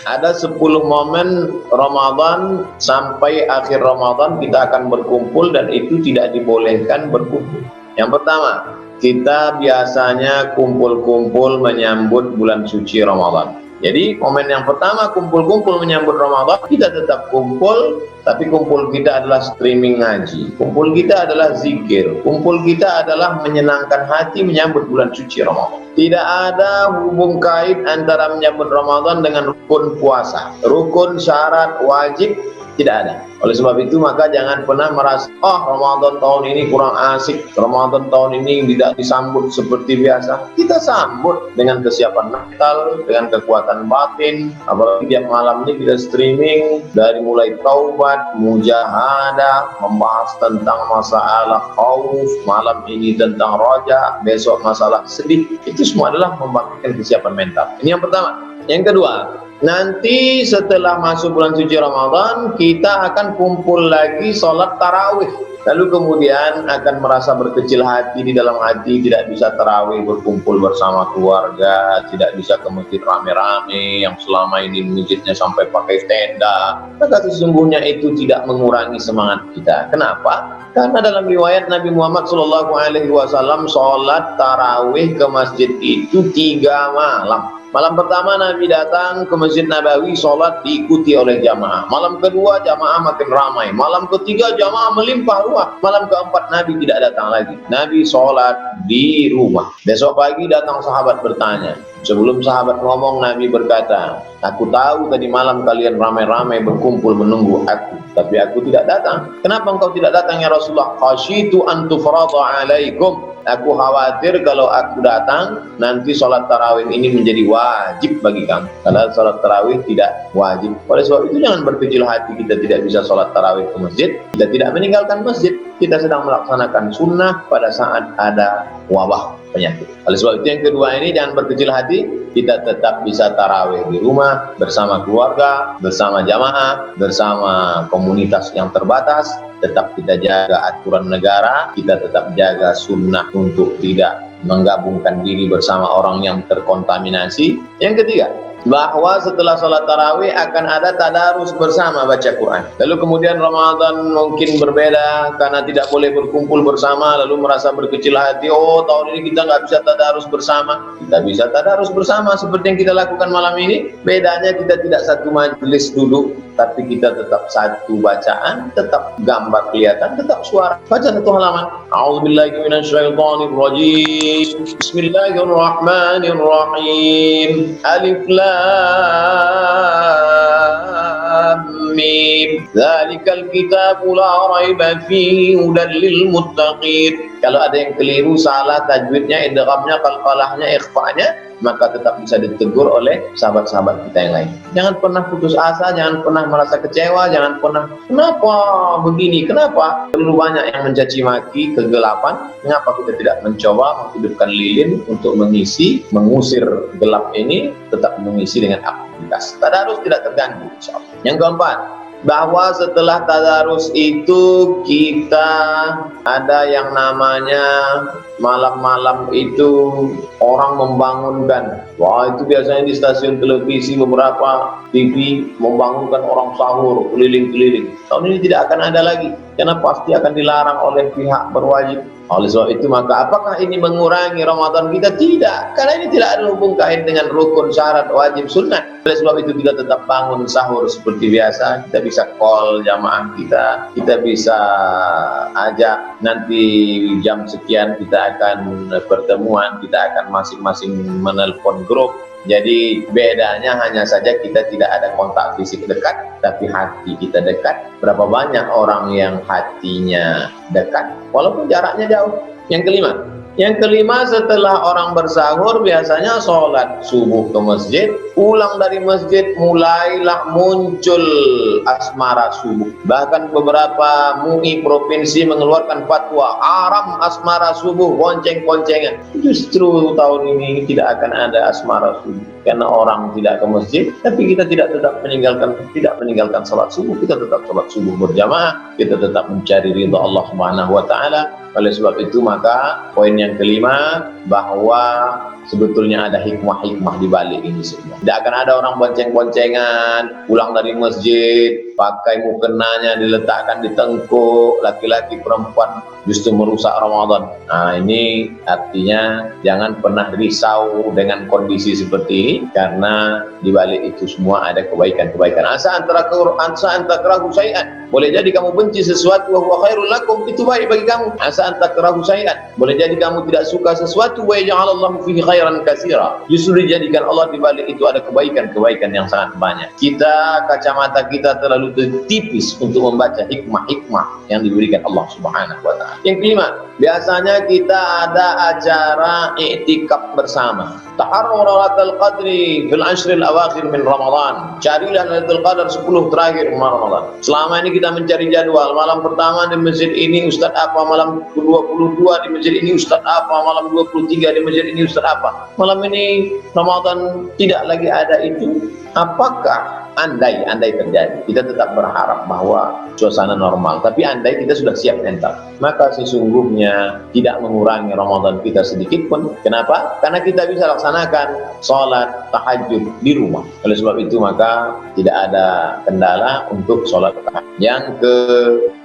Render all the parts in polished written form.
Ada 10 momen Ramadan sampai akhir Ramadan kita akan berkumpul dan itu tidak dibolehkan berkumpul. Yang pertama, kita biasanya kumpul-kumpul menyambut bulan suci Ramadan. Jadi momen yang pertama kumpul-kumpul menyambut Ramadan, kita tetap kumpul, tapi kumpul kita adalah streaming ngaji, kumpul kita adalah zikir, kumpul kita adalah menyenangkan hati menyambut bulan suci Ramadan. Tidak ada hubung kait antara menyambut Ramadan dengan rukun puasa, rukun syarat wajib, tidak ada. Oleh sebab itu maka jangan pernah merasa Ramadan tahun ini kurang asik, Ramadan tahun ini tidak disambut seperti biasa. Kita sambut dengan kesiapan mental, dengan kekuatan batin. Apalagi tiap malam ini kita streaming dari mulai taubat, mujahadah, membahas tentang masalah khauf, malam ini tentang roja, besok masalah sedih. Itu semua adalah membangkitkan kesiapan mental. Ini yang pertama. Yang kedua, nanti setelah masuk bulan suci Ramadan, kita akan kumpul lagi sholat tarawih. Lalu kemudian akan merasa berkecil hati di dalam hati, tidak bisa tarawih berkumpul bersama keluarga, tidak bisa ke masjid rame-rame yang selama ini masjidnya sampai pakai tenda. Maka sesungguhnya itu tidak mengurangi semangat kita. Kenapa? Karena dalam riwayat Nabi Muhammad SAW sholat tarawih ke masjid itu 3 malam. Malam pertama Nabi datang ke Masjid Nabawi, sholat diikuti oleh jamaah. Malam kedua jamaah makin ramai. Malam ketiga jamaah melimpah ruah. Malam keempat Nabi tidak datang lagi. Nabi sholat di rumah. Besok pagi datang sahabat bertanya. Sebelum sahabat ngomong, Nabi berkata, aku tahu tadi malam kalian ramai-ramai berkumpul menunggu aku, tapi aku tidak datang. Kenapa engkau tidak datang ya Rasulullah? Khasyitu an tufrada alaikum. Aku khawatir kalau aku datang, nanti sholat tarawih ini menjadi wajib bagi kamu. Karena sholat tarawih tidak wajib. Oleh sebab itu jangan berkecil hati kita tidak bisa sholat tarawih ke masjid. Kita tidak meninggalkan masjid. Kita sedang melaksanakan sunnah pada saat ada wabah penyakit. Oleh sebab itu yang kedua ini jangan berkecil hati. Kita tetap bisa tarawih di rumah, bersama keluarga, bersama jamaah, bersama komunitas yang terbatas. Tetap kita jaga aturan negara, kita tetap jaga sunnah untuk tidak menggabungkan diri bersama orang yang terkontaminasi. Yang ketiga, bahwa setelah sholat tarawih akan ada tadarus bersama baca Quran. Lalu kemudian Ramadan mungkin berbeda karena tidak boleh berkumpul bersama, lalu merasa berkecil hati, tahun ini kita nggak bisa tadarus bersama. Kita bisa tadarus bersama seperti yang kita lakukan malam ini. Bedanya kita tidak satu majelis duduk, tapi kita tetap satu bacaan, tetap gambar kelihatan, tetap suara. Baca satu halaman. A'udzubillahi minasyaitonirrajim. Bismillahirrahmanirrahim. Alif lam mim. Dzalikal kitabu la raiba fihi hudan lil muttaqin. Kalau ada yang keliru, salah tajwidnya, idghamnya, qalqalahnya, ikhfa'nya, maka tetap bisa ditegur oleh sahabat-sahabat kita yang lain. Jangan pernah putus asa, jangan pernah merasa kecewa, jangan pernah kenapa begini, kenapa terlalu banyak yang mencaci maki kegelapan. Mengapa kita tidak mencoba menghidupkan lilin untuk mengusir gelap ini, tetap mengisi dengan aktivitas. Tadarus tidak terganggu, insyaallah. Yang keempat, bahwa setelah tadarus itu kita ada yang namanya malam-malam itu orang membangunkan. Wah, itu biasanya di stasiun televisi beberapa TV membangunkan orang sahur keliling-keliling. Tahun ini tidak akan ada lagi karena pasti akan dilarang oleh pihak berwajib. Oleh sebab itu maka apakah ini mengurangi Ramadan kita? Tidak, karena ini tidak ada hubung kait dengan rukun syarat wajib sunnah. Oleh sebab itu kita tetap bangun sahur seperti biasa. Kita bisa call jamaah kita bisa ajak nanti jam sekian kita akan pertemuan, kita akan masing-masing menelpon grup. Jadi bedanya hanya saja kita tidak ada kontak fisik dekat, tapi hati kita dekat. Berapa banyak orang yang hatinya dekat, walaupun jaraknya jauh. Yang kelima setelah orang bersahur biasanya sholat subuh ke masjid. Pulang dari masjid mulailah muncul asmara subuh. Bahkan beberapa MUI provinsi mengeluarkan fatwa haram asmara subuh, bonceng-boncengan. Justru tahun ini tidak akan ada asmara subuh karena orang tidak ke masjid, tapi kita tidak meninggalkan sholat subuh. Kita tetap sholat subuh berjamaah, kita tetap mencari ridha Allah Subhanahu wa taala. Oleh sebab itu maka poin yang kelima, bahwa sebetulnya ada hikmah-hikmah di balik ini semua. Tidak akan ada orang bonceng-boncengan pulang dari masjid pakai mukenanya diletakkan di tengkuk, laki-laki perempuan justru merusak Ramadan. Nah, ini artinya jangan pernah risau dengan kondisi seperti ini, karena di balik itu semua ada kebaikan-kebaikan. Asa antara kerahu syai'an, boleh jadi kamu benci sesuatu, wa huwa khairul lakum, itu baik bagi kamu. Asa antara kerahu syai'an, boleh jadi kamu tidak suka sesuatu, wa yaj'alallahu fihi khairan katsira, justru dijadikan Allah di balik itu ada kebaikan-kebaikan yang sangat banyak. Kita, kacamata kita terlalu tipis untuk membaca hikmah-hikmah yang diberikan Allah Subhanahu wa taala. Yang kelima, biasanya kita ada acara i'tikaf bersama. Taharru lailatul qadri fil ashril awakhir min Ramadan. Carilah Lailatul Qadar 10 terakhir Ramadan. Selama ini kita mencari jadwal, malam pertama di masjid ini Ustaz apa, malam ke-22 di masjid ini Ustaz apa, malam 23 di masjid ini Ustaz apa. Malam ini Ramadan tidak lagi ada itu. Apakah andai terjadi, kita tetap berharap bahwa suasana normal, tapi andai kita sudah siap mental, maka sesungguhnya tidak mengurangi Ramadan kita sedikit pun. Kenapa? Karena kita bisa laksanakan sholat tahajud di rumah. Oleh sebab itu maka tidak ada kendala untuk sholat tahajud. Yang ke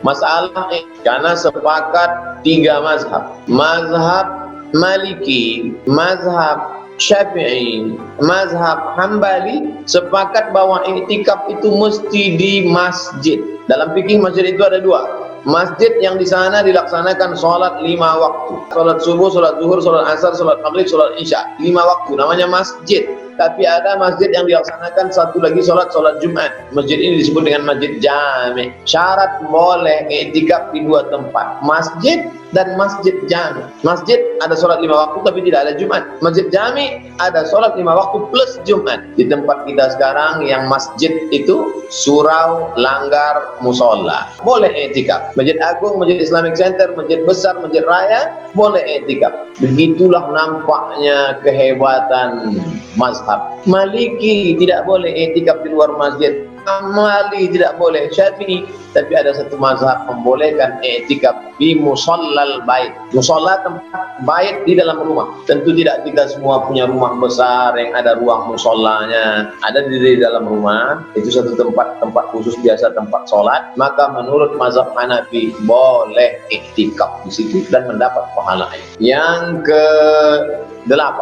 masalah, karena sepakat 3 mazhab, mazhab Maliki, mazhab Syafi'i, mazhab Hambali, sepakat bahwa i'tikaf itu mesti di masjid. Dalam fikih masjid itu ada 2. Masjid yang di sana dilaksanakan sholat 5 waktu. Sholat subuh, sholat zuhur, sholat asar, sholat maghrib, sholat isya. 5 waktu, namanya masjid. Tapi ada masjid yang dilaksanakan satu lagi sholat Jumat. Masjid ini disebut dengan masjid jami'. Syarat boleh i'tikaf di 2 tempat, masjid dan masjid jami'. Masjid ada sholat 5 waktu tapi tidak ada Jumat. Masjid jami' ada sholat 5 waktu plus Jumat. Di tempat kita sekarang yang masjid itu surau, langgar, musola, boleh i'tikaf. Masjid Agung, Masjid Islamic Center, masjid besar, masjid raya, boleh i'tikaf. Begitulah nampaknya kehebatan mazhab. Maliki tidak boleh i'tikaf di luar masjid, Hambali tidak boleh, Syafi'i. Tapi ada satu mazhab membolehkan i'tikaf di musallal bait. Musalla tempat bait di dalam rumah. Tentu tidak kita semua punya rumah besar yang ada ruang musallanya. Ada di dalam rumah, itu satu tempat khusus biasa tempat sholat. Maka menurut mazhab Hanafi boleh i'tikaf di situ dan mendapat pahala. Yang ke-8,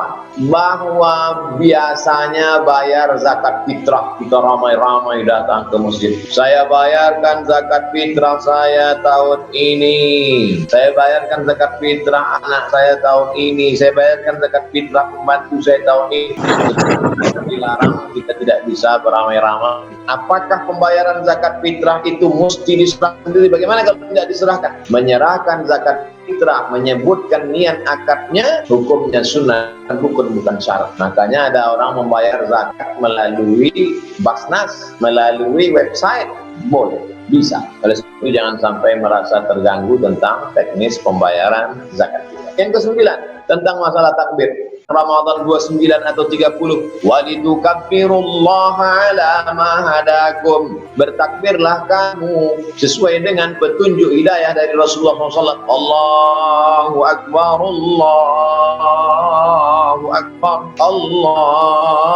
bahwa biasanya bayar zakat fitrah. Kita ramai-ramai datang ke masjid. Saya bayarkan zakat fitrah saya tahun ini. Saya bayarkan zakat fitrah anak saya tahun ini. Saya bayarkan zakat fitrah pembantu saya tahun ini. Dilarang, kita tidak bisa beramai-ramai. Apakah pembayaran zakat fitrah itu mesti diserahkan sendiri? Bagaimana kalau tidak diserahkan? Menyerahkan zakat fitrah, menyebutkan niat akadnya, hukumnya sunnah, bukan syarat. Makanya ada orang membayar zakat melalui Basnas, melalui website, boleh, bisa. Oleh sebab itu jangan sampai merasa terganggu tentang teknis pembayaran zakat fitrah. Yang ke-9, tentang masalah takbir. Ramadan 29 atau 30, walitukabbirullaha ala ma hadakum, bertakbirlah kamu sesuai dengan petunjuk hidayah dari Rasulullah SAW. Allahu Akbar, Allahu Akbar, Allahu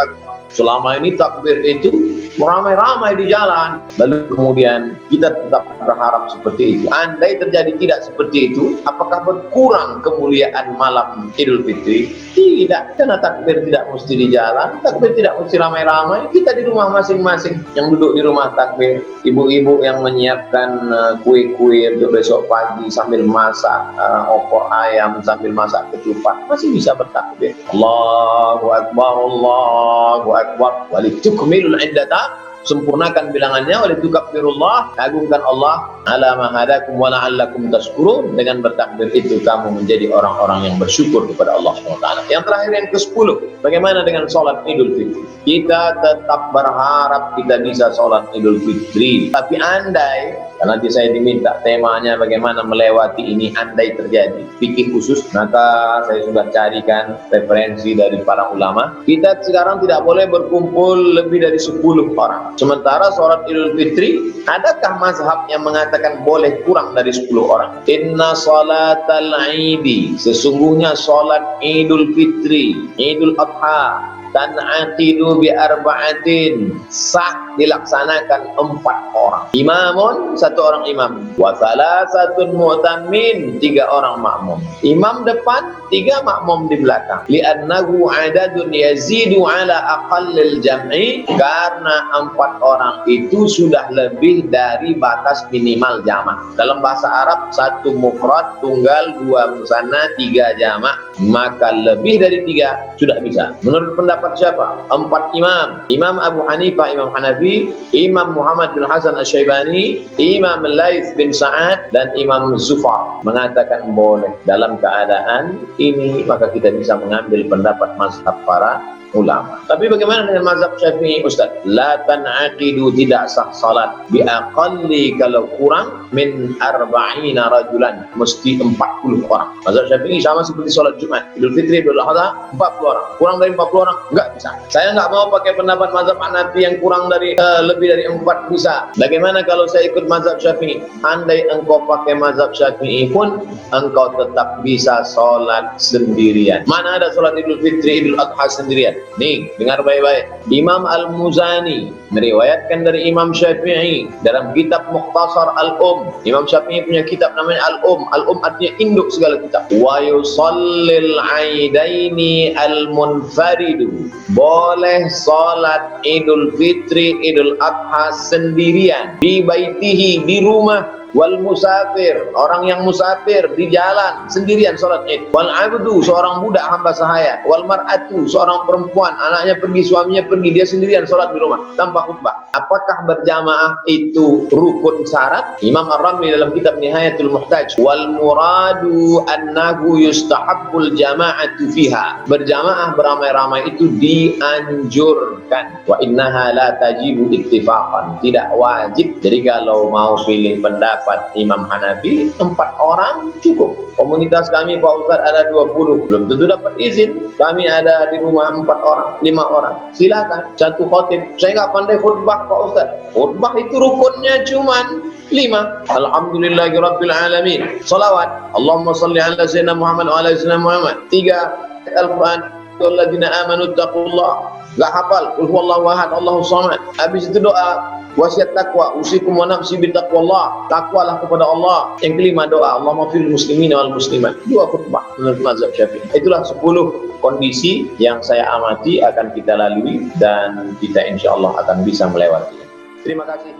Akbar. Selama ini takbir itu ramai-ramai di jalan, lalu kemudian kita tetap berharap seperti itu. Andai terjadi tidak seperti itu, apakah berkurang kemuliaan malam Idul Fitri? Tidak, karena takbir tidak mesti di jalan, takbir tidak mesti ramai-ramai. Kita di rumah masing-masing, yang duduk di rumah takbir, ibu-ibu yang menyiapkan kue-kue untuk besok pagi sambil masak opor ayam, sambil masak ketupat, masih bisa bertakbir. Allahu Akbar, Allahu Akbar, walitukmilul iddata, sempurnakan bilangannya, walitukabbirullah, agungkan Allah ala ma hadakum wa la'allakum tashkurun. Dengan bertakbir itu kamu menjadi orang-orang yang bersyukur kepada Allah SWT. Yang terakhir, yang ke-10, bagaimana dengan sholat Idul Fitri? Kita tetap berharap kita bisa sholat Idul Fitri, tapi andai, karena nanti saya diminta temanya bagaimana melewati ini andai terjadi fikih khusus, maka saya sudah carikan referensi dari para ulama. Kita sekarang tidak boleh berkumpul lebih dari 10 orang. Sementara sholat Idul Fitri, adakah mazhab yang mengatakan boleh kurang dari 10 orang? Inna salatal Idi, sesungguhnya sholat Idul Fitri, Idul Adha, tan'aqidu bi arba'atin, sah dilaksanakan 4 orang. Imamun, 1 orang imam, wa thalathatun mu'tammin, 3 orang makmum. Imam depan, 3 makmum di belakang. Li'annahu adadun yazidu ala aqallil jam'i, karena 4 orang itu sudah lebih dari batas minimal jamak. Dalam bahasa Arab, 1 mufrad, tunggal, 2 musanna, 3 jamak, maka lebih dari 3 sudah bisa. Menurut pendapat siapa? 4 imam. Imam Abu Hanifah, Imam Hanafi, Imam Muhammad bin Hasan Asy-Syaibani, Imam Laits bin Sa'ad, dan Imam Zufar mengatakan boleh. Dalam keadaan ini maka kita bisa mengambil pendapat mazhab para ulama. Tapi bagaimana dengan mazhab Syafi'i, Ustaz? La tan'aqidu, tidak sah salat bi aqalli, kalau kurang min 40 rajulan, mesti 40 orang. Mazhab Syafi'i sama seperti salat Jumat, Idul Fitri, Idul Adha, 40 orang. Kurang dari 40 orang enggak bisa. Saya enggak mau pakai pendapat mazhab Hanafi yang kurang dari lebih dari 4 bisa. Bagaimana kalau saya ikut mazhab Syafi'i? Andai engkau pakai mazhab Syafi'i pun engkau tetap bisa salat sendirian. Mana ada salat Idul Fitri, Idul Adha sendirian? Nih, dengar baik-baik. Imam Al-Muzani meriwayatkan dari Imam Syafi'i dalam kitab Mukhtasar Al-Um. Imam Syafi'i punya kitab namanya Al-Um. Al-Um artinya induk segala kitab. Wa yusallil aidaini al-munfaridu, boleh salat Idul Fitri, Idul Adha sendirian di baitihi, di rumah. Wal musafir, orang yang musafir di jalan sendirian salat Id. Wal abdu, seorang budak hamba sahaya. Wal mar'atu, seorang perempuan, anaknya pergi, suaminya pergi, dia sendirian salat di rumah tanpa khutbah. Apakah berjamaah itu rukun syarat? Imam Ar-Ramli dalam kitab Nihayatul Muhtaj, wal muradu annahu yustahabbul jama'atu fiha, berjamaah beramai-ramai itu dianjurkan. Wa innaha la tajibu ittifaqan, tidak wajib. Jadi kalau mau pilih pendapat Imam Hanafi, 4 orang cukup. Komunitas kami Pak Ustaz ada 20, belum tentu dapat izin. Kami ada di rumah 4 orang, 5 orang. Silakan, 1 khotib. Saya nggak pandai khutbah Pak Ustaz. Khutbah itu rukunnya cuman 5. Alhamdulillahirabbil alamin. Salawat, Allahumma shalli ala sayyidina Muhammad wa ala sayyidina Muhammad. 3 Al-Qur'an, alladzina amanu taqullah. Enggak hafal, qul huwallahu ahad, Allahus samad. Habis itu doa wasiat takwa, usikum wa nafsi bittaqwallah, takwalah kepada Allah. Yang kelima doa, Allahumma fil muslimin wal muslimat. 2 khutbah menurut mazhab Syafi'i. Itulah 10 kondisi yang saya amati akan kita lalui dan kita insyaallah akan bisa melewatinya. Terima kasih.